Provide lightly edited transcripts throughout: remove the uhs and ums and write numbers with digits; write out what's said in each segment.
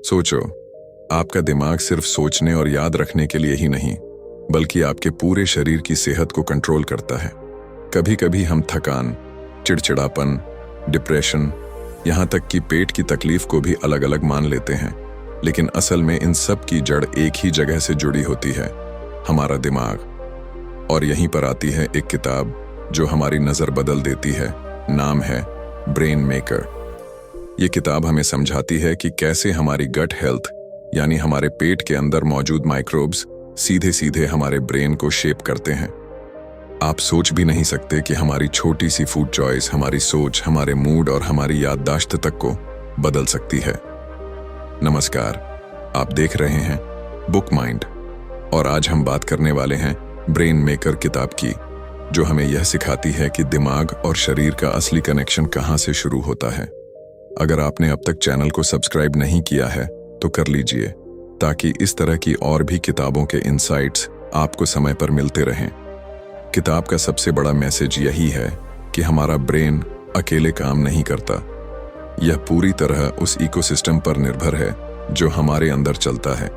सोचो, आपका दिमाग सिर्फ सोचने और याद रखने के लिए ही नहीं, बल्कि आपके पूरे शरीर की सेहत को कंट्रोल करता है। कभी कभी हम थकान, चिड़चिड़ापन, डिप्रेशन, यहाँ तक कि पेट की तकलीफ को भी अलग अलग मान लेते हैं, लेकिन असल में इन सब की जड़ एक ही जगह से जुड़ी होती है, हमारा दिमाग। और यहीं पर आती है एक किताब जो हमारी नज़र बदल देती है। नाम है ब्रेन मेकर। ये किताब हमें समझाती है कि कैसे हमारी गट हेल्थ, यानी हमारे पेट के अंदर मौजूद माइक्रोब्स सीधे सीधे हमारे ब्रेन को शेप करते हैं। आप सोच भी नहीं सकते कि हमारी छोटी सी फूड चॉइस हमारी सोच, हमारे मूड और हमारी याददाश्त तक को बदल सकती है। नमस्कार, आप देख रहे हैं बुक माइंड, और आज हम बात करने वाले हैं ब्रेन मेकर किताब की, जो हमें यह सिखाती है कि दिमाग और शरीर का असली कनेक्शन कहाँ से शुरू होता है। अगर आपने अब तक चैनल को सब्सक्राइब नहीं किया है तो कर लीजिए, ताकि इस तरह की और भी किताबों के इंसाइट्स आपको समय पर मिलते रहें। किताब का सबसे बड़ा मैसेज यही है कि हमारा ब्रेन अकेले काम नहीं करता। यह पूरी तरह उस इकोसिस्टम पर निर्भर है जो हमारे अंदर चलता है।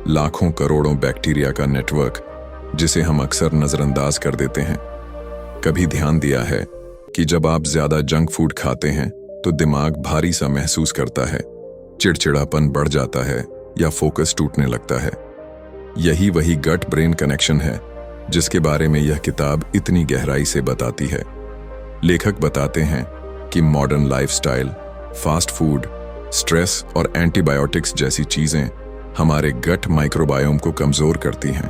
लाखों करोड़ों बैक्टीरिया का नेटवर्क, जिसे हम अक्सर नजरअंदाज कर देते हैं। कभी ध्यान दिया है कि जब आप ज्यादा जंक फूड खाते हैं तो दिमाग भारी सा महसूस करता है, चिड़चिड़ापन बढ़ जाता है या फोकस टूटने लगता है। यही वही गट ब्रेन कनेक्शन है जिसके बारे में यह किताब इतनी गहराई से बताती है। लेखक बताते हैं कि modern lifestyle, fast food, stress और एंटीबायोटिक्स जैसी चीजें हमारे गट माइक्रोबायोम को कमजोर करती हैं,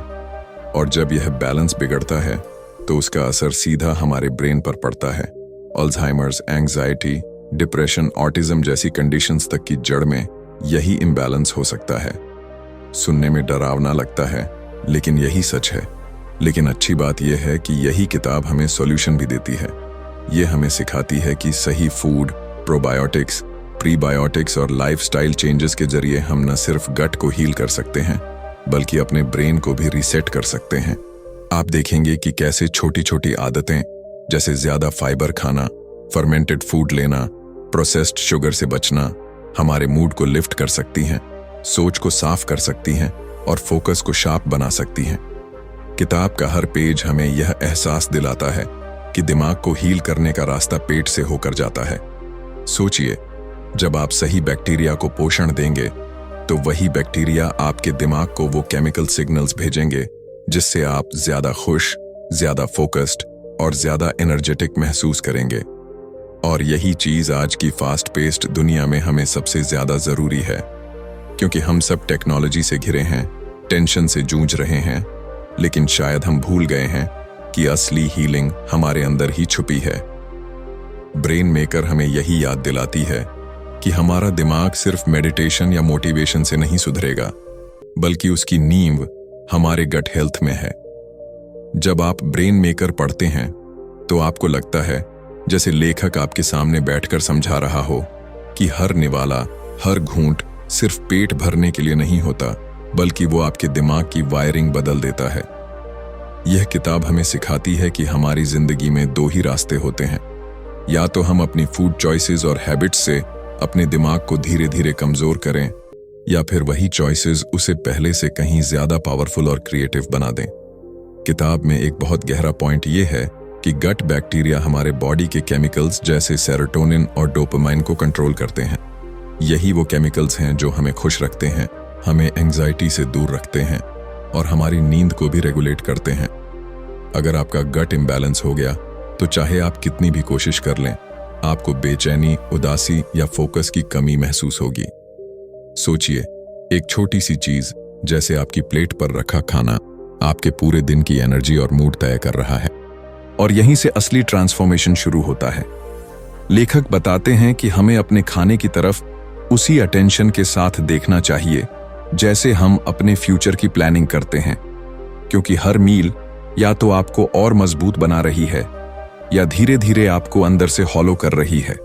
और जब यह बैलेंस बिगड़ता है तो उसका असर सीधा हमारे ब्रेन पर पड़ता है। अल्जाइमर्स, एंजाइटी, डिप्रेशन, ऑटिज्म जैसी कंडीशंस तक की जड़ में यही इम्बैलेंस हो सकता है। सुनने में डरावना लगता है, लेकिन यही सच है। लेकिन अच्छी बात यह है कि यही किताब हमें सॉल्यूशन भी देती है। यह हमें सिखाती है कि सही फूड, प्रोबायोटिक्स, प्रीबायोटिक्स और लाइफस्टाइल चेंजेस के जरिए हम न सिर्फ गट को हील कर सकते हैं, बल्कि अपने ब्रेन को भी रीसेट कर सकते हैं। आप देखेंगे कि कैसे छोटी छोटी आदतें, जैसे ज्यादा फाइबर खाना, फर्मेंटेड फूड लेना, प्रोसेस्ड शुगर से बचना, हमारे मूड को लिफ्ट कर सकती हैं, सोच को साफ कर सकती हैं और फोकस को शार्प बना सकती हैं। किताब का हर पेज हमें यह एहसास दिलाता है कि दिमाग को हील करने का रास्ता पेट से होकर जाता है। सोचिए, जब आप सही बैक्टीरिया को पोषण देंगे तो वही बैक्टीरिया आपके दिमाग को वो केमिकल सिग्नल्स भेजेंगे जिससे आप ज्यादा खुश, ज्यादा फोकस्ड और ज्यादा एनर्जेटिक महसूस करेंगे। और यही चीज आज की फास्ट पेस्ड दुनिया में हमें सबसे ज्यादा जरूरी है, क्योंकि हम सब टेक्नोलॉजी से घिरे हैं, टेंशन से जूझ रहे हैं, लेकिन शायद हम भूल गए हैं कि असली हीलिंग हमारे अंदर ही छुपी है। ब्रेन मेकर हमें यही याद दिलाती है कि हमारा दिमाग सिर्फ मेडिटेशन या मोटिवेशन से नहीं सुधरेगा, बल्कि उसकी नींव हमारे गट हेल्थ में है। जब आप ब्रेन मेकर पढ़ते हैं तो आपको लगता है जैसे लेखक आपके सामने बैठकर समझा रहा हो कि हर निवाला, हर घूंट सिर्फ पेट भरने के लिए नहीं होता, बल्कि वो आपके दिमाग की वायरिंग बदल देता है। यह किताब हमें सिखाती है कि हमारी जिंदगी में दो ही रास्ते होते हैं, या तो हम अपनी फूड चॉइसेस और हैबिट्स से अपने दिमाग को धीरे धीरे कमजोर करें, या फिर वही चॉइसेस उसे पहले से कहीं ज्यादा पावरफुल और क्रिएटिव बना दें। किताब में एक बहुत गहरा पॉइंट यह है कि गट बैक्टीरिया हमारे बॉडी के केमिकल्स जैसे सेरोटोनिन और डोपामाइन को कंट्रोल करते हैं। यही वो केमिकल्स हैं जो हमें खुश रखते हैं, हमें एंजाइटी से दूर रखते हैं और हमारी नींद को भी रेगुलेट करते हैं। अगर आपका गट इम्बैलेंस हो गया तो चाहे आप कितनी भी कोशिश कर लें, आपको बेचैनी, उदासी या फोकस की कमी महसूस होगी। सोचिए, एक छोटी सी चीज जैसे आपकी प्लेट पर रखा खाना आपके पूरे दिन की एनर्जी और मूड तय कर रहा है, और यहीं से असली ट्रांसफॉर्मेशन शुरू होता है। लेखक बताते हैं कि हमें अपने खाने की तरफ उसी अटेंशन के साथ देखना चाहिए जैसे हम अपने फ्यूचर की प्लानिंग करते हैं, क्योंकि हर मील या तो आपको और मजबूत बना रही है या धीरे धीरे आपको अंदर से हॉलो कर रही है।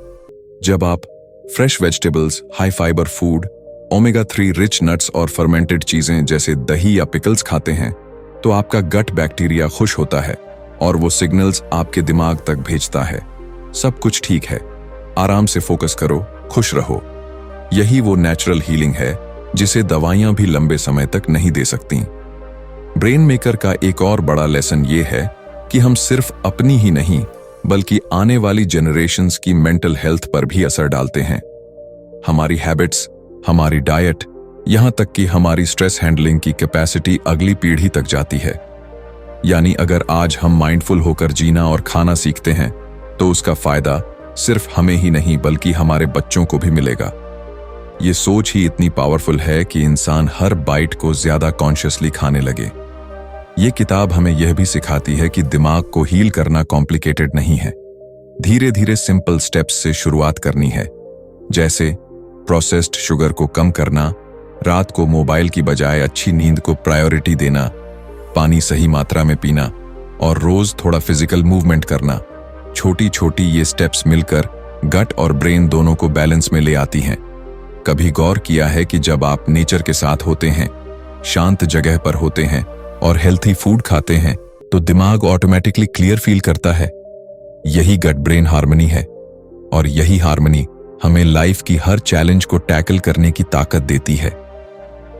जब आप fresh vegetables, high fibre food, omega 3 rich nuts और फर्मेंटेड चीजें जैसे दही या पिकल्स खाते हैं तो आपका गट बैक्टीरिया खुश होता है और वो सिग्नल्स आपके दिमाग तक भेजता है, सब कुछ ठीक है, आराम से फोकस करो, खुश रहो। यही वो नेचुरल हीलिंग है जिसे दवाइयां भी लंबे समय तक नहीं दे सकती। ब्रेन मेकर का एक और बड़ा लेसन ये है कि हम सिर्फ अपनी ही नहीं बल्कि आने वाली जनरेशन्स की मेंटल हेल्थ पर भी असर डालते हैं। हमारी हैबिट्स, हमारी डाइट, यहां तक कि हमारी स्ट्रेस हैंडलिंग की कैपेसिटी अगली पीढ़ी तक जाती है। यानी अगर आज हम माइंडफुल होकर जीना और खाना सीखते हैं तो उसका फायदा सिर्फ हमें ही नहीं बल्कि हमारे बच्चों को भी मिलेगा। ये सोच ही इतनी पावरफुल है कि इंसान हर बाइट को ज्यादा कॉन्शियसली खाने लगे। ये किताब हमें यह भी सिखाती है कि दिमाग को हील करना कॉम्प्लिकेटेड नहीं है। धीरे धीरे सिंपल स्टेप्स से शुरुआत करनी है, जैसे प्रोसेस्ड शुगर को कम करना, रात को मोबाइल की बजाय अच्छी नींद को प्रायोरिटी देना, पानी सही मात्रा में पीना और रोज थोड़ा फिजिकल मूवमेंट करना। छोटी छोटी ये स्टेप्स मिलकर गट और ब्रेन दोनों को बैलेंस में ले आती हैं। कभी गौर किया है कि जब आप नेचर के साथ होते हैं, शांत जगह पर होते हैं और हेल्थी फूड खाते हैं तो दिमाग ऑटोमेटिकली क्लियर फील करता है। यही गट ब्रेन हार्मनी है और यही हार्मनी हमें लाइफ की हर चैलेंज को टैकल करने की ताकत देती है।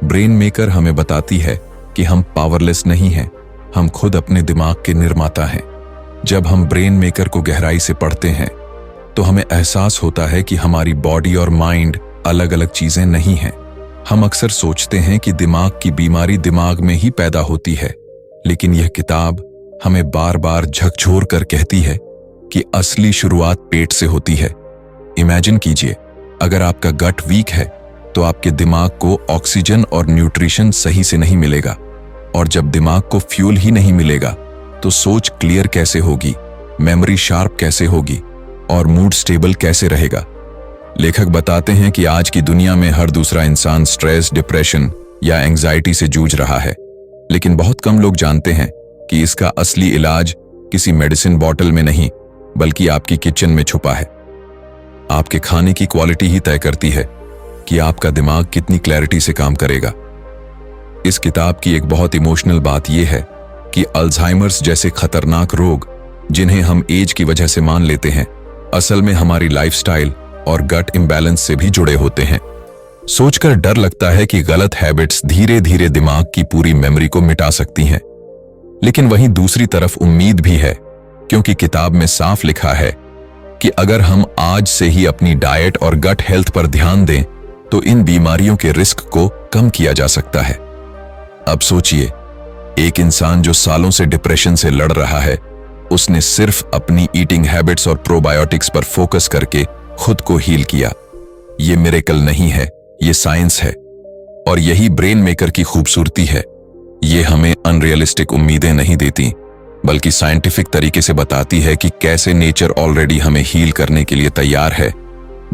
ब्रेन मेकर हमें बताती है कि हम पावरलेस नहीं हैं, हम खुद अपने दिमाग के निर्माता हैं। जब हम ब्रेन मेकर को गहराई से पढ़ते हैं तो हमें एहसास होता है कि हमारी बॉडी और माइंड अलग अलग चीजें नहीं हैं। हम अक्सर सोचते हैं कि दिमाग की बीमारी दिमाग में ही पैदा होती है, लेकिन यह किताब हमें बार बार झकझोर कर कहती है कि असली शुरुआत पेट से होती है। इमेजिन कीजिए, अगर आपका गट वीक है तो आपके दिमाग को ऑक्सीजन और न्यूट्रिशन सही से नहीं मिलेगा, और जब दिमाग को फ्यूल ही नहीं मिलेगा तो सोच क्लियर कैसे होगी, मेमोरी शार्प कैसे होगी और मूड स्टेबल कैसे रहेगा। लेखक बताते हैं कि आज की दुनिया में हर दूसरा इंसान स्ट्रेस, डिप्रेशन या एंजाइटी से जूझ रहा है, लेकिन बहुत कम लोग जानते हैं कि इसका असली इलाज किसी मेडिसिन बॉटल में नहीं बल्कि आपकी किचन में छुपा है। आपके खाने की क्वालिटी ही तय करती है कि आपका दिमाग कितनी क्लैरिटी से काम करेगा। इस किताब की एक बहुत इमोशनल बात यह है कि अल्जाइमर्स जैसे खतरनाक रोग जिन्हें हम एज की वजह से मान लेते हैं, असल में हमारी लाइफस्टाइल और गट इम्बैलेंस से भी जुड़े होते हैं। सोचकर डर लगता है कि गलत हैबिट्स धीरे धीरे दिमाग की पूरी मेमोरी को मिटा सकती हैं, लेकिन वहीं दूसरी तरफ उम्मीद भी है, क्योंकि किताब में साफ लिखा है कि अगर हम आज से ही अपनी डाइट और गट हेल्थ पर ध्यान दें तो इन बीमारियों के रिस्क को कम किया जा सकता है। अब सोचिए, एक इंसान जो सालों से डिप्रेशन से लड़ रहा है, उसने सिर्फ अपनी ईटिंग हैबिट्स और प्रोबायोटिक्स पर फोकस करके खुद को हील किया। ये मिरेकल नहीं है, ये साइंस है। और यही ब्रेन मेकर की खूबसूरती है। ये हमें अनरियलिस्टिक उम्मीदें नहीं देती, बल्कि साइंटिफिक तरीके से बताती है कि कैसे नेचर ऑलरेडी हमें हील करने के लिए तैयार है,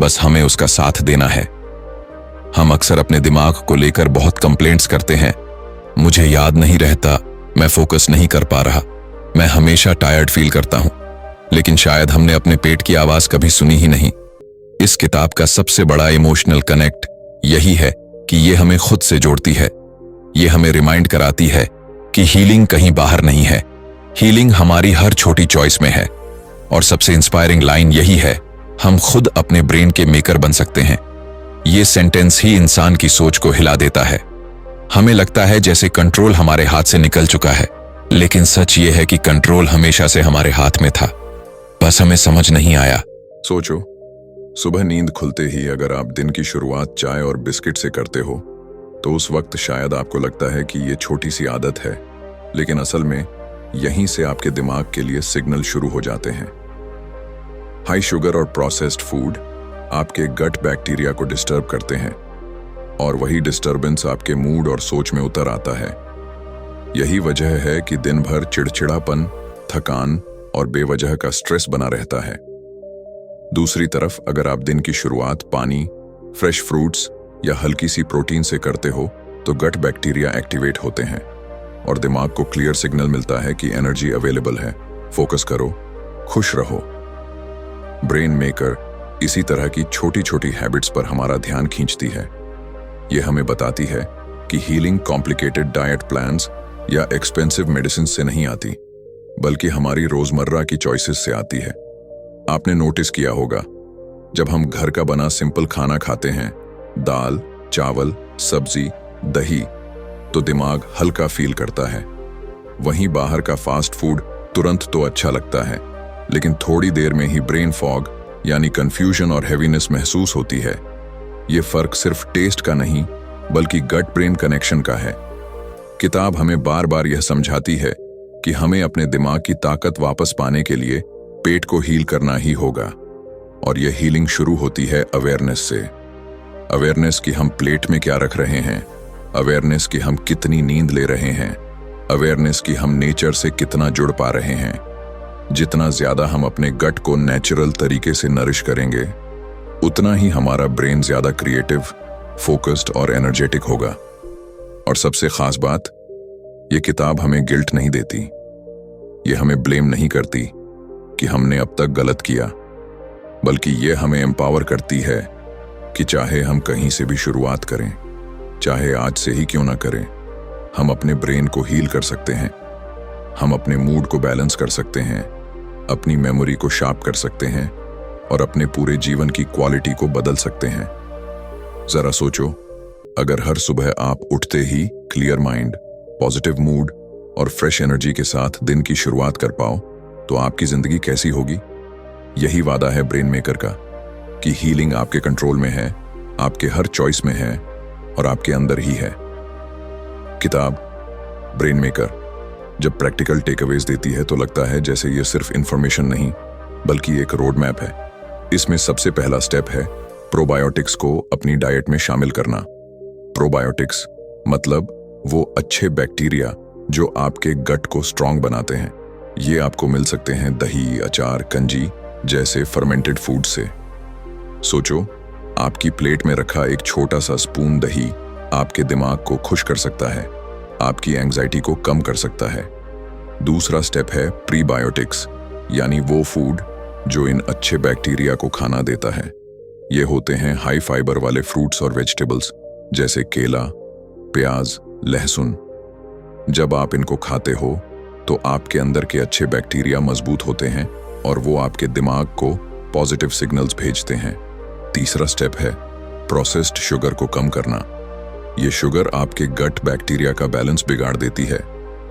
बस हमें उसका साथ देना है। हम अक्सर अपने दिमाग को लेकर बहुत कंप्लेंट्स करते हैं, मुझे याद नहीं रहता, मैं फोकस नहीं कर पा रहा, मैं हमेशा टायर्ड फील करता हूं। लेकिन शायद हमने अपने पेट की आवाज कभी सुनी ही नहीं। इस किताब का सबसे बड़ा इमोशनल कनेक्ट यही है कि ये हमें खुद से जोड़ती है। ये हमें रिमाइंड कराती है कि हीलिंग कहीं बाहर नहीं है, हीलिंग हमारी हर छोटी चॉइस में है। और सबसे इंस्पायरिंग लाइन यही है, हम खुद अपने ब्रेन के मेकर बन सकते हैं। ये सेंटेंस ही इंसान की सोच को हिला देता है। हमें लगता है जैसे कंट्रोल हमारे हाथ से निकल चुका है, लेकिन सच ये है कि कंट्रोल हमेशा से हमारे हाथ में था, बस हमें समझ नहीं आया। सोचो, सुबह नींद खुलते ही अगर आप दिन की शुरुआत चाय और बिस्किट से करते हो तो उस वक्त शायद आपको लगता है कि ये छोटी सी आदत है, लेकिन असल में यहीं से आपके दिमाग के लिए सिग्नल शुरू हो जाते हैं। हाई शुगर और प्रोसेस्ड फूड आपके गट बैक्टीरिया को डिस्टर्ब करते हैं और वही डिस्टर्बेंस आपके मूड और सोच में उतर आता है। यही वजह है कि दिन भर चिड़चिड़ापन, थकान और बेवजह का स्ट्रेस बना रहता है। दूसरी तरफ अगर आप दिन की शुरुआत पानी, फ्रेश फ्रूट्स या हल्की सी प्रोटीन से करते हो तो गट बैक्टीरिया एक्टिवेट होते हैं और दिमाग को क्लियर सिग्नल मिलता है कि एनर्जी अवेलेबल है, फोकस करो, खुश रहो। ब्रेन मेकर इसी तरह की छोटी छोटी हैबिट्स पर हमारा ध्यान खींचती है। यह हमें बताती है कि हीलिंग कॉम्प्लिकेटेड डाइट प्लान्स या एक्सपेंसिव मेडिसिन से नहीं आती, बल्कि हमारी रोजमर्रा की चॉइसेस से आती है। आपने नोटिस किया होगा, जब हम घर का बना सिंपल खाना खाते हैं दाल, चावल, सब्जी, दही, तो दिमाग हल्का फील करता है। वहीं बाहर का फास्ट फूड तुरंत तो अच्छा लगता है, लेकिन थोड़ी देर में ही ब्रेन फॉग यानी कंफ्यूजन और हैवीनेस महसूस होती है। ये फर्क सिर्फ टेस्ट का नहीं, बल्कि गट ब्रेन कनेक्शन का है। किताब हमें बार बार यह समझाती है कि हमें अपने दिमाग की ताकत वापस पाने के लिए पेट को हील करना ही होगा। और यह हीलिंग शुरू होती है अवेयरनेस से। अवेयरनेस कि हम प्लेट में क्या रख रहे हैं, अवेयरनेस कि हम कितनी नींद ले रहे हैं, अवेयरनेस कि हम नेचर से कितना जुड़ पा रहे हैं। जितना ज्यादा हम अपने गट को नेचुरल तरीके से नरिश करेंगे, उतना ही हमारा ब्रेन ज्यादा क्रिएटिव, फोकस्ड और एनर्जेटिक होगा। और सबसे खास बात, ये किताब हमें गिल्ट नहीं देती। ये हमें ब्लेम नहीं करती कि हमने अब तक गलत किया, बल्कि ये हमें एम्पावर करती है कि चाहे हम कहीं से भी शुरुआत करें, चाहे आज से ही क्यों ना करें, हम अपने ब्रेन को हील कर सकते हैं। हम अपने मूड को बैलेंस कर सकते हैं, अपनी मेमोरी को शार्प कर सकते हैं और अपने पूरे जीवन की क्वालिटी को बदल सकते हैं। जरा सोचो, अगर हर सुबह आप उठते ही क्लियर माइंड, पॉजिटिव मूड और फ्रेश एनर्जी के साथ दिन की शुरुआत कर पाओ, तो आपकी जिंदगी कैसी होगी? यही वादा है ब्रेन मेकर का कि हीलिंग आपके कंट्रोल में है, आपके हर चॉइस में है और आपके अंदर ही है। किताब ब्रेन मेकर जब प्रैक्टिकल टेकअवेज देती है तो लगता है जैसे ये सिर्फ इंफॉर्मेशन नहीं, बल्कि एक रोड मैप है। इसमें सबसे पहला स्टेप है प्रोबायोटिक्स को अपनी डाइट में शामिल करना। प्रोबायोटिक्स मतलब वो अच्छे बैक्टीरिया जो आपके गट को स्ट्रांग बनाते हैं। ये आपको मिल सकते हैं दही, अचार, कंजी जैसे फर्मेंटेड फूड से। सोचो, आपकी प्लेट में रखा एक छोटा सा स्पून दही आपके दिमाग को खुश कर सकता है, आपकी एंग्जाइटी को कम कर सकता है। दूसरा स्टेप है प्रीबायोटिक्स, यानी वो फूड जो इन अच्छे बैक्टीरिया को खाना देता है। ये होते हैं हाई फाइबर वाले फ्रूट्स और वेजिटेबल्स जैसे केला, प्याज, लहसुन। जब आप इनको खाते हो तो आपके अंदर के अच्छे बैक्टीरिया मजबूत होते हैं और वो आपके दिमाग को पॉजिटिव सिग्नल्स भेजते हैं। तीसरा स्टेप है प्रोसेस्ड शुगर को कम करना। ये शुगर आपके गट बैक्टीरिया का बैलेंस बिगाड़ देती है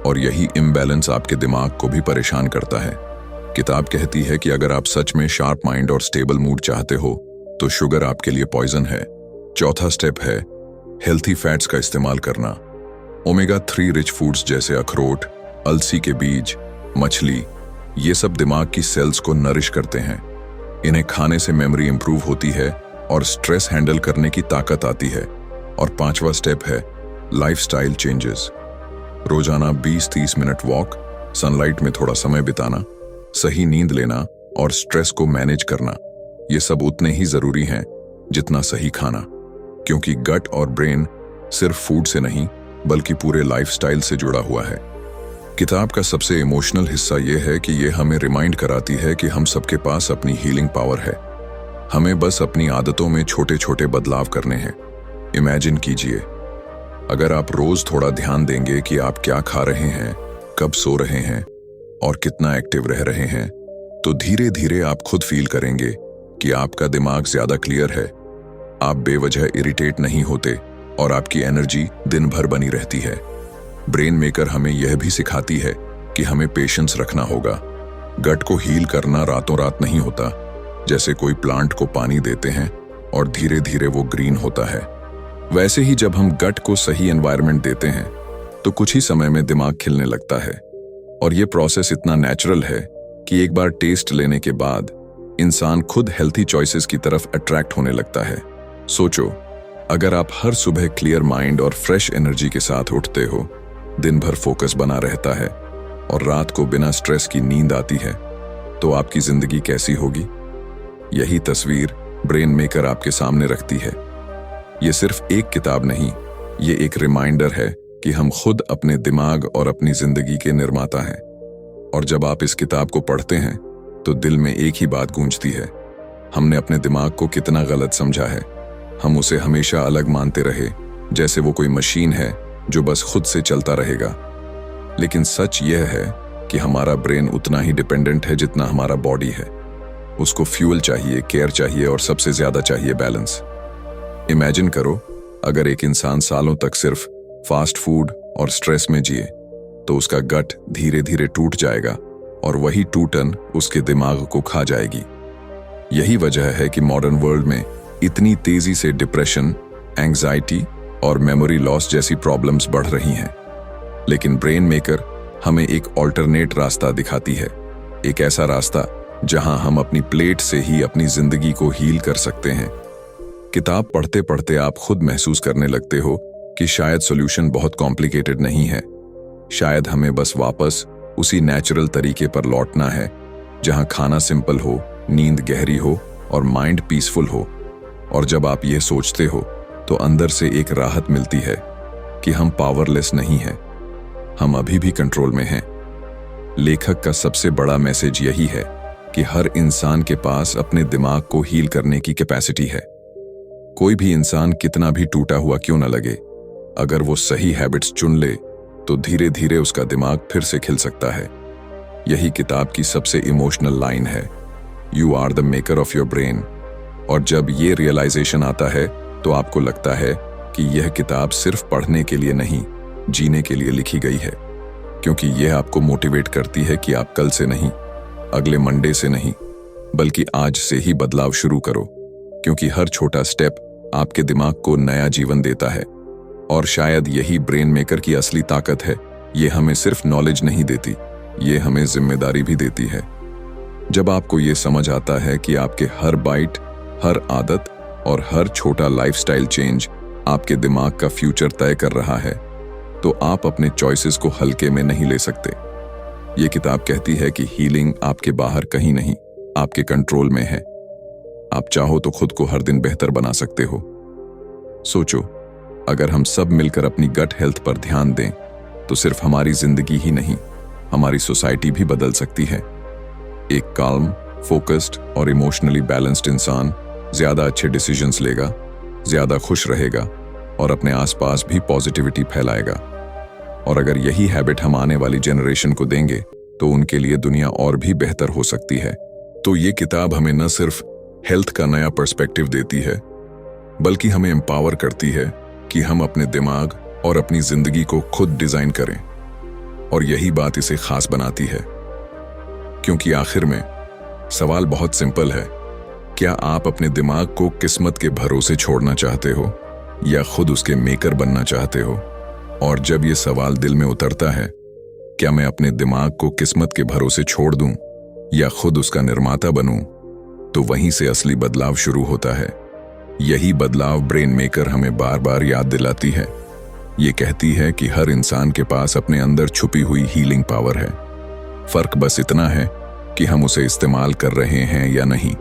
और यही इम्बैलेंस आपके दिमाग को भी परेशान करता है। किताब कहती है कि अगर आप सच में शार्प माइंड और स्टेबल मूड चाहते हो तो शुगर आपके लिए पॉइजन है। चौथा स्टेप है हेल्थी फैट्स का इस्तेमाल करना। ओमेगा 3 रिच फूड्स जैसे अखरोट, अलसी के बीज, मछली, ये सब दिमाग की सेल्स को नरिश करते हैं। इन्हें खाने से मेमोरी इंप्रूव होती है और स्ट्रेस हैंडल करने की ताकत आती है। और पांचवा स्टेप है लाइफस्टाइल चेंजेस। रोजाना 20-30 मिनट वॉक, सनलाइट में थोड़ा समय बिताना, सही नींद लेना और स्ट्रेस को मैनेज करना, ये सब उतने ही जरूरी हैं जितना सही खाना। क्योंकि गट और ब्रेन सिर्फ फूड से नहीं, बल्कि पूरे लाइफस्टाइल से जुड़ा हुआ है। किताब का सबसे इमोशनल हिस्सा यह है कि ये हमें रिमाइंड कराती है कि हम सबके पास अपनी हीलिंग पावर है। हमें बस अपनी आदतों में छोटे छोटे बदलाव करने हैं। इमेजिन कीजिए, अगर आप रोज थोड़ा ध्यान देंगे कि आप क्या खा रहे हैं, कब सो रहे हैं और कितना एक्टिव रह रहे हैं, तो धीरे धीरे आप खुद फील करेंगे कि आपका दिमाग ज्यादा क्लियर है, आप बेवजह इरिटेट नहीं होते और आपकी एनर्जी दिन भर बनी रहती है। ब्रेन मेकर हमें यह भी सिखाती है कि हमें पेशेंस रखना होगा। गट को हील करना रातों रात नहीं होता। जैसे कोई प्लांट को पानी देते हैं और धीरे धीरे वो ग्रीन होता है, वैसे ही जब हम गट को सही एनवायरनमेंट देते हैं तो कुछ ही समय में दिमाग खिलने लगता है। और ये प्रोसेस इतना नेचुरल है कि एक बार टेस्ट लेने के बाद इंसान खुद हेल्थी चॉइसेस की तरफ अट्रैक्ट होने लगता है। सोचो, अगर आप हर सुबह क्लियर माइंड और फ्रेश एनर्जी के साथ उठते हो, दिन भर फोकस बना रहता है और रात को बिना स्ट्रेस की नींद आती है, तो आपकी जिंदगी कैसी होगी? यही तस्वीर ब्रेन मेकर आपके सामने रखती है। ये सिर्फ एक किताब नहीं, ये एक रिमाइंडर है कि हम खुद अपने दिमाग और अपनी जिंदगी के निर्माता हैं। और जब आप इस किताब को पढ़ते हैं तो दिल में एक ही बात गूंजती है, हमने अपने दिमाग को कितना गलत समझा है। हम उसे हमेशा अलग मानते रहे, जैसे वो कोई मशीन है जो बस खुद से चलता रहेगा। लेकिन सच यह है कि हमारा ब्रेन उतना ही डिपेंडेंट है जितना हमारा बॉडी है। उसको फ्यूल चाहिए, केयर चाहिए और सबसे ज्यादा चाहिए बैलेंस। इमेजिन करो, अगर एक इंसान सालों तक सिर्फ फास्ट फूड और स्ट्रेस में जिए तो उसका गट धीरे धीरे टूट जाएगा और वही टूटन उसके दिमाग को खा जाएगी। यही वजह है कि मॉडर्न वर्ल्ड में इतनी तेजी से डिप्रेशन, एंग्जाइटी और मेमोरी लॉस जैसी प्रॉब्लम्स बढ़ रही हैं। लेकिन ब्रेन मेकर हमें एक ऑल्टरनेट रास्ता दिखाती है, एक ऐसा रास्ता जहां हम अपनी प्लेट से ही अपनी जिंदगी को हील कर सकते हैं। किताब पढ़ते पढ़ते आप खुद महसूस करने लगते हो कि शायद सॉल्यूशन बहुत कॉम्प्लिकेटेड नहीं है। शायद हमें बस वापस उसी नेचुरल तरीके पर लौटना है जहां खाना सिंपल हो, नींद गहरी हो और माइंड पीसफुल हो। और जब आप ये सोचते हो तो अंदर से एक राहत मिलती है कि हम पावरलेस नहीं हैं, हम अभी भी कंट्रोल में हैं। लेखक का सबसे बड़ा मैसेज यही है कि हर इंसान के पास अपने दिमाग को हील करने की कैपेसिटी है। कोई भी इंसान कितना भी टूटा हुआ क्यों न लगे, अगर वो सही हैबिट्स चुन ले तो धीरे धीरे उसका दिमाग फिर से खिल सकता है। यही किताब की सबसे इमोशनल लाइन है, you are the maker of your brain. और जब ये रियलाइजेशन आता है तो आपको लगता है कि यह किताब सिर्फ पढ़ने के लिए नहीं, जीने के लिए लिखी गई है। क्योंकि यह आपको मोटिवेट करती है कि आप कल से नहीं, अगले मंडे से नहीं, बल्कि आज से ही बदलाव शुरू करो। क्योंकि हर छोटा स्टेप आपके दिमाग को नया जीवन देता है। और शायद यही ब्रेन मेकर की असली ताकत है। ये हमें सिर्फ नॉलेज नहीं देती, ये हमें जिम्मेदारी भी देती है। जब आपको ये समझ आता है कि आपके हर बाइट, हर आदत और हर छोटा लाइफस्टाइल चेंज आपके दिमाग का फ्यूचर तय कर रहा है, तो आप अपने चॉइसेस को हल्के में नहीं ले सकते। ये किताब कहती है कि हीलिंग आपके बाहर कहीं नहीं, आपके कंट्रोल में है। आप चाहो तो खुद को हर दिन बेहतर बना सकते हो। सोचो, अगर हम सब मिलकर अपनी गट हेल्थ पर ध्यान दें तो सिर्फ हमारी जिंदगी ही नहीं, हमारी सोसाइटी भी बदल सकती है। एक काल्म, फोकस्ड और इमोशनली बैलेंस्ड इंसान ज्यादा अच्छे डिसीजंस लेगा, ज्यादा खुश रहेगा और अपने आसपास भी पॉजिटिविटी फैलाएगा। और अगर यही हैबिट हम आने वाली जनरेशन को देंगे तो उनके लिए दुनिया और भी बेहतर हो सकती है। तो ये किताब हमें न सिर्फ हेल्थ का नया पर्सपेक्टिव देती है, बल्कि हमें एम्पावर करती है कि हम अपने दिमाग और अपनी जिंदगी को खुद डिजाइन करें। और यही बात इसे खास बनाती है। क्योंकि आखिर में सवाल बहुत सिंपल है, क्या आप अपने दिमाग को किस्मत के भरोसे छोड़ना चाहते हो या खुद उसके मेकर बनना चाहते हो? और जब ये सवाल दिल में उतरता है, क्या मैं अपने दिमाग को किस्मत के भरोसे छोड़ दूं या खुद उसका निर्माता बनूं, तो वहीं से असली बदलाव शुरू होता है। यही बदलाव ब्रेन मेकर हमें बार बार याद दिलाती है। ये कहती है कि हर इंसान के पास अपने अंदर छुपी हुई हीलिंग पावर है। फर्क बस इतना है कि हम उसे इस्तेमाल कर रहे हैं या नहीं।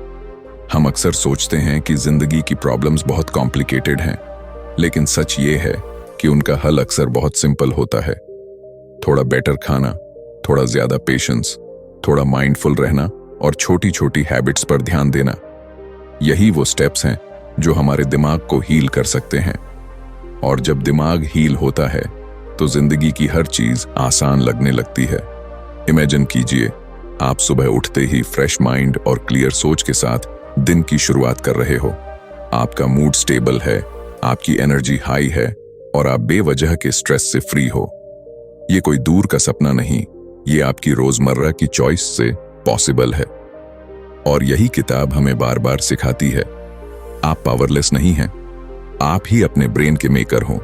हम अक्सर सोचते हैं कि जिंदगी की प्रॉब्लम्स बहुत कॉम्प्लिकेटेड हैं, लेकिन सच ये है कि उनका हल अक्सर बहुत सिंपल होता है। थोड़ा बेटर खाना, थोड़ा ज्यादा पेशेंस, थोड़ा माइंडफुल रहना और छोटी छोटी हैबिट्स पर ध्यान देना। यही वो स्टेप्स हैं जो हमारे दिमाग को हील कर सकते हैं। और जब दिमाग हील होता है तो जिंदगी की हर चीज आसान लगने लगती है। इमेजिन कीजिए, आप सुबह उठते ही फ्रेश माइंड और क्लियर सोच के साथ दिन की शुरुआत कर रहे हो। आपका मूड स्टेबल है, आपकी एनर्जी हाई है और आप बेवजह के स्ट्रेस से फ्री हो। ये कोई दूर का सपना नहीं, ये आपकी रोजमर्रा की चॉइस से पॉसिबल है। और यही किताब हमें बार बार सिखाती है, आप पावरलेस नहीं हैं, आप ही अपने ब्रेन के मेकर हो।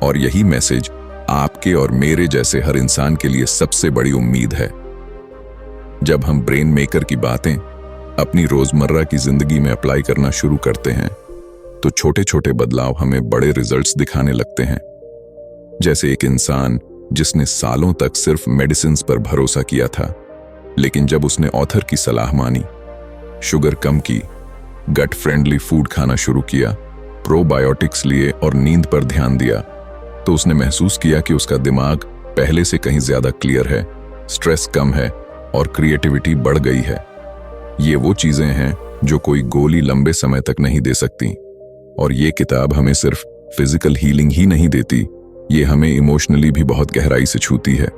और यही मैसेज आपके और मेरे जैसे हर इंसान के लिए सबसे बड़ी उम्मीद है। जब हम ब्रेन मेकर की बातें अपनी रोजमर्रा की जिंदगी में अप्लाई करना शुरू करते हैं तो छोटे छोटे बदलाव हमें बड़े रिजल्ट्स दिखाने लगते हैं। जैसे एक इंसान जिसने सालों तक सिर्फ मेडिसिन्स पर भरोसा किया था, लेकिन जब उसने ऑथर की सलाह मानी, शुगर कम की, गट फ्रेंडली फूड खाना शुरू किया, प्रोबायोटिक्स लिए और नींद पर ध्यान दिया, तो उसने महसूस किया कि उसका दिमाग पहले से कहीं ज्यादा क्लियर है, स्ट्रेस कम है और क्रिएटिविटी बढ़ गई है। ये वो चीजें हैं जो कोई गोली लंबे समय तक नहीं दे सकती। और ये किताब हमें सिर्फ फिजिकल हीलिंग ही नहीं देती, ये हमें इमोशनली भी बहुत गहराई से छूती है।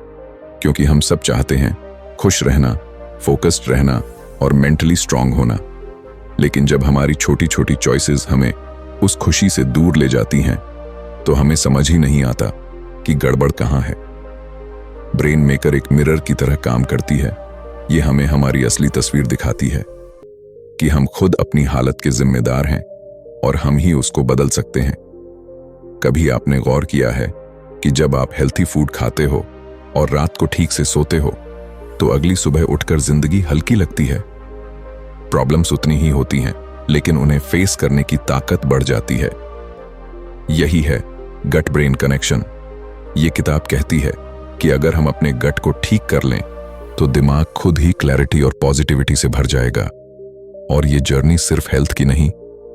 क्योंकि हम सब चाहते हैं खुश रहना, फोकस्ड रहना और मेंटली स्ट्रांग होना। लेकिन जब हमारी छोटी छोटी चॉइसेस हमें उस खुशी से दूर ले जाती हैं तो हमें समझ ही नहीं आता कि गड़बड़ कहाँ है। ब्रेन मेकर एक मिरर की तरह काम करती है। ये हमें हमारी असली तस्वीर दिखाती है कि हम खुद अपनी हालत के जिम्मेदार हैं और हम ही उसको बदल सकते हैं। कभी आपने गौर किया है कि जब आप हेल्थी फूड खाते हो और रात को ठीक से सोते हो तो अगली सुबह उठकर जिंदगी हल्की लगती है। प्रॉब्लम्स उतनी ही होती हैं, लेकिन उन्हें फेस करने की ताकत बढ़ जाती है। यही है गट ब्रेन कनेक्शन। ये किताब कहती है कि अगर हम अपने गट को ठीक कर लें तो दिमाग खुद ही क्लैरिटी और पॉजिटिविटी से भर जाएगा। और ये जर्नी सिर्फ हेल्थ की नहीं,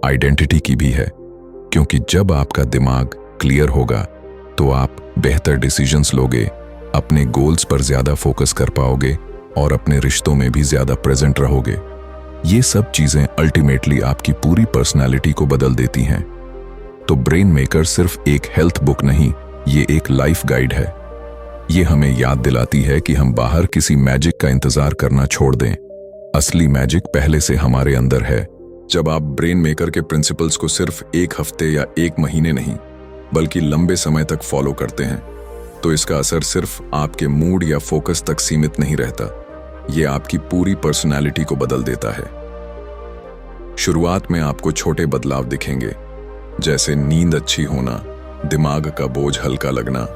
आइडेंटिटी की भी है, क्योंकि जब आपका दिमाग क्लियर होगा तो आप बेहतर डिसीजंस लोगे, अपने गोल्स पर ज्यादा फोकस कर पाओगे और अपने रिश्तों में भी ज्यादा प्रेजेंट रहोगे। ये सब चीजें अल्टीमेटली आपकी पूरी पर्सनालिटी को बदल देती हैं। तो ब्रेन मेकर सिर्फ एक हेल्थ बुक नहीं, ये एक लाइफ गाइड है। ये हमें याद दिलाती है कि हम बाहर किसी मैजिक का इंतजार करना छोड़ दें। असली मैजिक पहले से हमारे अंदर है। जब आप ब्रेन मेकर के प्रिंसिपल्स को सिर्फ एक हफ्ते या एक महीने नहीं बल्कि लंबे समय तक फॉलो करते हैं तो इसका असर सिर्फ आपके मूड या फोकस तक सीमित नहीं रहता, ये आपकी पूरी पर्सनालिटी को बदल देता है। शुरुआत में आपको छोटे बदलाव दिखेंगे, जैसे नींद अच्छी होना, दिमाग का बोझ हल्का लगना,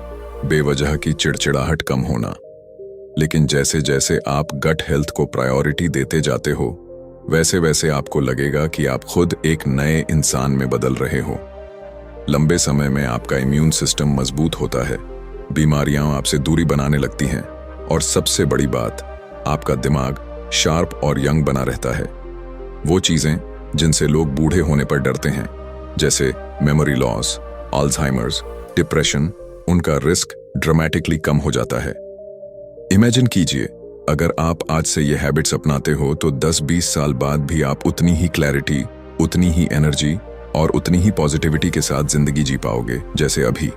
बेवजह की चिड़चिड़ाहट कम होना। लेकिन जैसे जैसे आप गट हेल्थ को प्रायोरिटी देते जाते हो वैसे वैसे आपको लगेगा कि आप खुद एक नए इंसान में बदल रहे हो। लंबे समय में आपका इम्यून सिस्टम मजबूत होता है, बीमारियां आपसे दूरी बनाने लगती हैं और सबसे बड़ी बात, आपका दिमाग शार्प और यंग बना रहता है। वो चीजें जिनसे लोग बूढ़े होने पर डरते हैं, जैसे मेमोरी लॉस, अल्जाइमर्स, डिप्रेशन, उनका रिस्क ड्रामेटिकली कम हो जाता है। इमेजिन कीजिए, अगर आप आज से ये हैबिट्स अपनाते हो तो 10-20 साल बाद भी आप उतनी ही क्लैरिटी, उतनी ही एनर्जी और उतनी ही पॉजिटिविटी के साथ जिंदगी जी पाओगे जैसे अभी।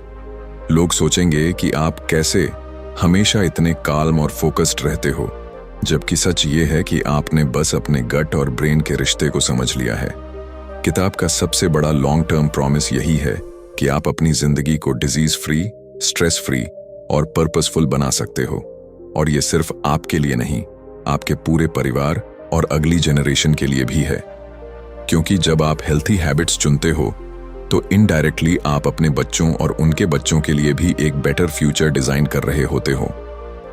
लोग सोचेंगे कि आप कैसे हमेशा इतने काल्म और फोकस्ड रहते हो, जबकि सच ये है कि आपने बस अपने गट और ब्रेन के रिश्ते को समझ लिया है। किताब का सबसे बड़ा लॉन्ग टर्म प्रॉमिस यही है कि आप अपनी जिंदगी को डिजीज फ्री, स्ट्रेस फ्री और पर्पसफुल बना सकते हो। और ये सिर्फ आपके लिए नहीं, आपके पूरे परिवार और अगली जनरेशन के लिए भी है। क्योंकि जब आप हेल्थी हैबिट्स चुनते हो तो इनडायरेक्टली आप अपने बच्चों और उनके बच्चों के लिए भी एक बेटर फ्यूचर डिजाइन कर रहे होते हो।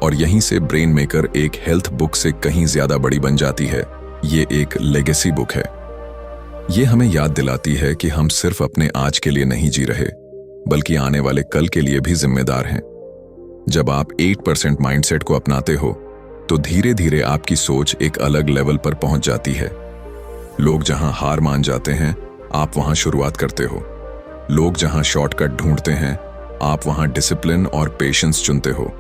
और यहीं से ब्रेन मेकर एक हेल्थ बुक से कहीं ज्यादा बड़ी बन जाती है। ये एक लेगेसी बुक है। ये हमें याद दिलाती है कि हम सिर्फ अपने आज के लिए नहीं जी रहे, बल्कि आने वाले कल के लिए भी जिम्मेदार हैं। जब आप 8% माइंडसेट को अपनाते हो तो धीरे धीरे आपकी सोच एक अलग लेवल पर पहुंच जाती है। लोग जहां हार मान जाते हैं, आप वहां शुरुआत करते हो। लोग जहां शॉर्टकट ढूंढते हैं, आप वहां डिसिप्लिन और पेशेंस चुनते हो।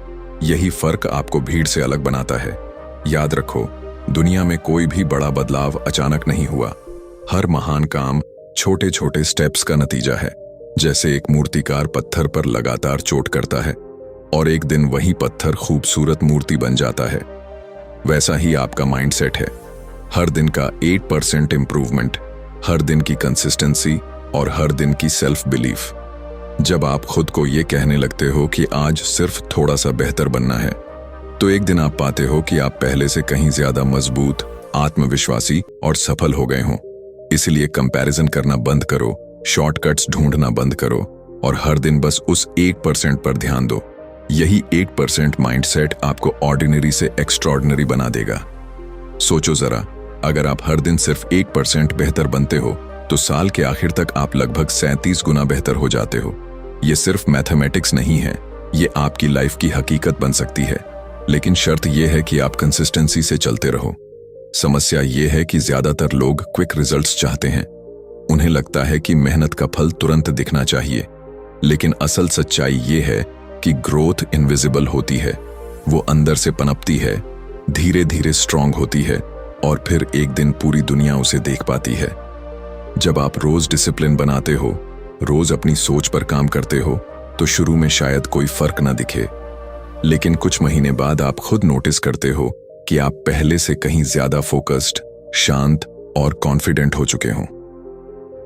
यही फर्क आपको भीड़ से अलग बनाता है। याद रखो, दुनिया में कोई भी बड़ा बदलाव अचानक नहीं हुआ। हर महान काम छोटे छोटे स्टेप्स का नतीजा है। जैसे एक मूर्तिकार पत्थर पर लगातार चोट करता है और एक दिन वही पत्थर खूबसूरत मूर्ति बन जाता है, वैसा ही आपका माइंडसेट है। हर दिन का 8% इंप्रूवमेंट, हर दिन की कंसिस्टेंसी और हर दिन की सेल्फ बिलीफ। जब आप खुद को ये कहने लगते हो कि आज सिर्फ थोड़ा सा बेहतर बनना है, तो एक दिन आप पाते हो कि आप पहले से कहीं ज्यादा मजबूत, आत्मविश्वासी और सफल हो गए हों। इसलिए कंपैरिजन करना बंद करो, शॉर्टकट्स ढूंढना बंद करो और हर दिन बस उस 8% पर ध्यान दो। यही 8% माइंडसेट आपको ऑर्डिनरी से एक्स्ट्राऑर्डिनरी बना देगा। सोचो जरा, अगर आप हर दिन सिर्फ 1% बेहतर बनते हो तो साल के आखिर तक आप लगभग 37 गुना बेहतर हो जाते हो। ये सिर्फ मैथमेटिक्स नहीं है, ये आपकी लाइफ की हकीकत बन सकती है। लेकिन शर्त यह है कि आप कंसिस्टेंसी से चलते रहो। समस्या यह है कि ज्यादातर लोग क्विक रिजल्ट्स चाहते हैं। उन्हें लगता है कि मेहनत का फल तुरंत दिखना चाहिए, लेकिन असल सच्चाई ये है कि ग्रोथ इनविजिबल होती है। वो अंदर से पनपती है, धीरे धीरे स्ट्रांग होती है और फिर एक दिन पूरी दुनिया उसे देख पाती है। जब आप रोज डिसिप्लिन बनाते हो, रोज अपनी सोच पर काम करते हो, तो शुरू में शायद कोई फर्क ना दिखे, लेकिन कुछ महीने बाद आप खुद नोटिस करते हो कि आप पहले से कहीं ज्यादा फोकस्ड, शांत और कॉन्फिडेंट हो चुके हो।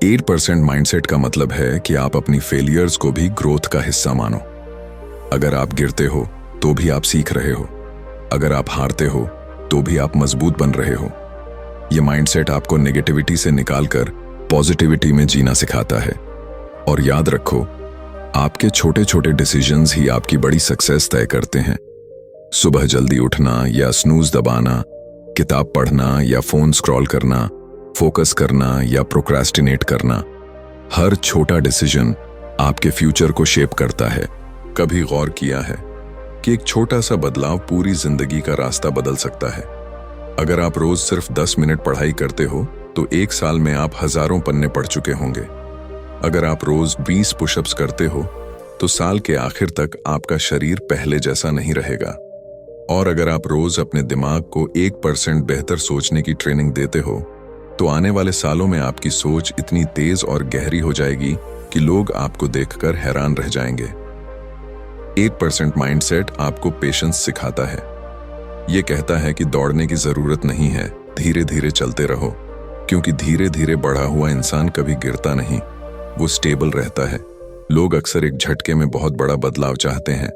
8% माइंडसेट का मतलब है कि आप अपनी फेलियर्स को भी ग्रोथ का हिस्सा मानो। अगर आप गिरते हो तो भी आप सीख रहे हो, अगर आप हारते हो तो भी आप मजबूत बन रहे हो। यह माइंडसेट आपको नेगेटिविटी से निकालकर पॉजिटिविटी में जीना सिखाता है। और याद रखो, आपके छोटे छोटे डिसीजंस ही आपकी बड़ी सक्सेस तय करते हैं। सुबह जल्दी उठना या स्नूज दबाना, किताब पढ़ना या फोन स्क्रॉल करना, फोकस करना या प्रोक्रेस्टिनेट करना, हर छोटा डिसीजन आपके फ्यूचर को शेप करता है। कभी गौर किया है कि एक छोटा सा बदलाव पूरी जिंदगी का रास्ता बदल सकता है? अगर आप रोज सिर्फ 10 मिनट पढ़ाई करते हो तो 1 साल में आप हजारों पन्ने पढ़ चुके होंगे। अगर आप रोज 20 पुशअप्स करते हो तो साल के आखिर तक आपका शरीर पहले जैसा नहीं रहेगा। और अगर आप रोज अपने दिमाग को 1% बेहतर सोचने की ट्रेनिंग देते हो तो आने वाले सालों में आपकी सोच इतनी तेज और गहरी हो जाएगी कि लोग आपको देखकर हैरान रह जाएंगे। 8% माइंडसेट आपको पेशेंस सिखाता है। यह कहता है कि दौड़ने की जरूरत नहीं है, धीरे धीरे चलते रहो, क्योंकि धीरे धीरे बढ़ा हुआ इंसान कभी गिरता नहीं, वो स्टेबल रहता है। लोग अक्सर एक झटके में बहुत बड़ा बदलाव चाहते हैं,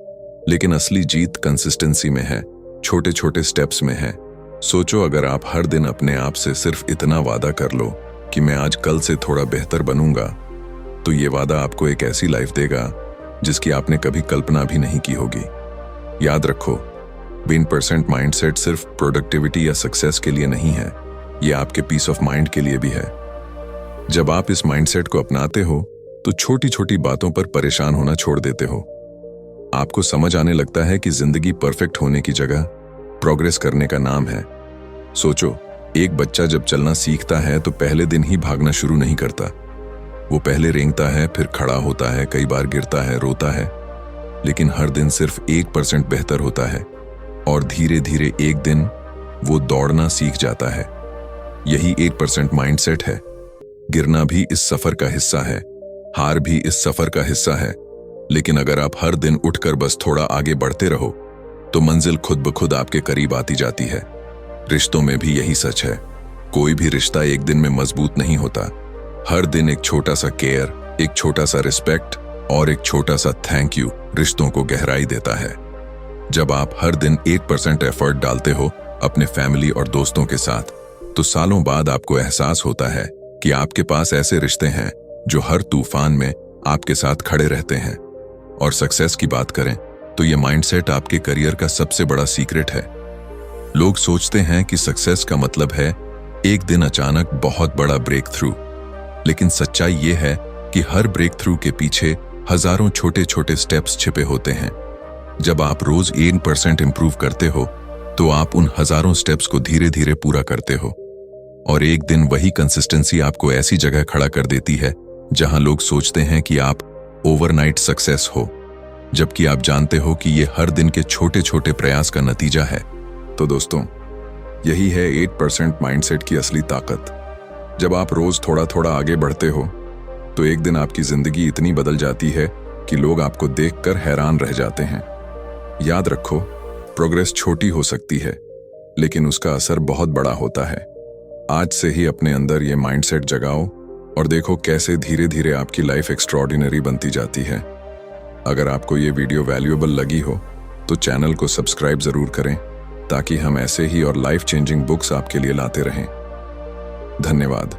लेकिन असली जीत कंसिस्टेंसी में है, छोटे छोटे स्टेप्स में है। सोचो, अगर आप हर दिन अपने आप से सिर्फ इतना वादा कर लो कि मैं आज कल से थोड़ा बेहतर बनूंगा, तो ये वादा आपको एक ऐसी लाइफ देगा जिसकी आपने कभी कल्पना भी नहीं की होगी। याद रखो, 20% माइंडसेट सिर्फ प्रोडक्टिविटी या सक्सेस के लिए नहीं है, ये आपके पीस ऑफ माइंड के लिए भी है। जब आप इस माइंडसेट को अपनाते हो तो छोटी छोटी बातों पर परेशान होना छोड़ देते हो। आपको समझ आने लगता है कि जिंदगी परफेक्ट होने की जगह प्रोग्रेस करने का नाम है। सोचो, एक बच्चा जब चलना सीखता है तो पहले दिन ही भागना शुरू नहीं करता। वो पहले रेंगता है, फिर खड़ा होता है, कई बार गिरता है, रोता है, लेकिन हर दिन सिर्फ 1% बेहतर होता है और धीरे धीरे एक दिन वो दौड़ना सीख जाता है। यही 8% माइंडसेट है। गिरना भी इस सफर का हिस्सा है, हार भी इस सफर का हिस्सा है, लेकिन अगर आप हर दिन उठकर बस थोड़ा आगे बढ़ते रहो तो मंजिल खुद ब खुद आपके करीब आती जाती है। रिश्तों में भी यही सच है। कोई भी रिश्ता एक दिन में मजबूत नहीं होता। हर दिन एक छोटा सा केयर, एक छोटा सा रिस्पेक्ट और एक छोटा सा थैंक यू रिश्तों को गहराई देता है। जब आप हर दिन 1% एफर्ट डालते हो अपने फैमिली और दोस्तों के साथ, तो सालों बाद आपको एहसास होता है कि आपके पास ऐसे रिश्ते हैं जो हर तूफान में आपके साथ खड़े रहते हैं। और सक्सेस की बात करें तो ये माइंडसेट आपके करियर का सबसे बड़ा सीक्रेट है। लोग सोचते हैं कि सक्सेस का मतलब है एक दिन अचानक बहुत बड़ा ब्रेक थ्रू, लेकिन सच्चाई ये है कि हर ब्रेक थ्रू के पीछे हजारों छोटे छोटे स्टेप्स छिपे होते हैं। जब आप रोज 1% इंप्रूव करते हो तो आप उन हजारों स्टेप्स को धीरे धीरे पूरा करते हो, और एक दिन वही कंसिस्टेंसी आपको ऐसी जगह खड़ा कर देती है जहां लोग सोचते हैं कि आप ओवरनाइट सक्सेस हो, जबकि आप जानते हो कि ये हर दिन के छोटे छोटे प्रयास का नतीजा है। तो दोस्तों, यही है 8% माइंडसेट की असली ताकत। जब आप रोज थोड़ा थोड़ा आगे बढ़ते हो तो एक दिन आपकी जिंदगी इतनी बदल जाती है कि लोग आपको देखकर हैरान रह जाते हैं। याद रखो, प्रोग्रेस छोटी हो सकती है, लेकिन उसका असर बहुत बड़ा होता है। आज से ही अपने अंदर ये माइंडसेट जगाओ और देखो कैसे धीरे धीरे आपकी लाइफ एक्स्ट्रॉर्डिनरी बनती जाती है। अगर आपको ये वीडियो वैल्यूएबल लगी हो तो चैनल को सब्सक्राइब जरूर करें, ताकि हम ऐसे ही और लाइफ चेंजिंग बुक्स आपके लिए लाते रहें। धन्यवाद।